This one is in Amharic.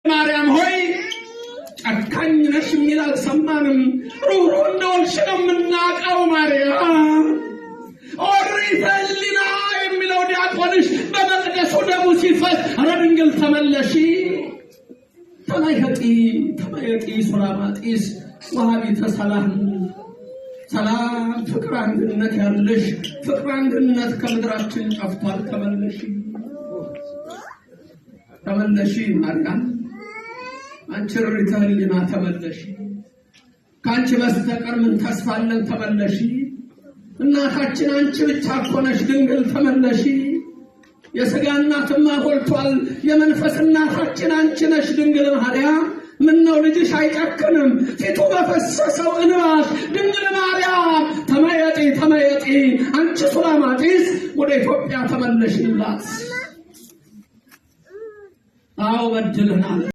ማርያም ሆይ ጨካኝ ነሽ የሚል አልሰማንም። ሩህሩህ እንደሆንሽ ነው የምናውቀው። ማርያም ኦሪት ሕሊና የሚለው ዲያቆንሽ በመቅደሱ ደሙ ሲፈስ ኧረ ድንግል ተመለሺ። ተመየጢ ሱላማጢስ ወሃቢተ ሰላም ሰላም ፍቅር አንድነት ያለሽ ፍቅር አንድነት ከምድራችን ጠፍቷል። ተመለሺ ማርያም አንቺ ርሪተ ሕሊና ተመለሺ። ካንቺ በስተቀር ምን ተስፋ አለን? ተመለሺ እናታችን አንቺ ብቻ እኮ ነሽ ድንግል ተመለሺ። የሥጋ እናትማ ሞልቷል፣ የመንፈስ እናታችን አንቺ ነሽ ድንግል ማርያም። ምነው ልጅሽ አይጨክንም ፊቱ በፈሰሰው እንባሽ ድንግል ማርያም ተመየጢ አንቺ ሱላማጢስ ወደ ኢትዮጵያ ተመለሽላት። አዎ በድለናል።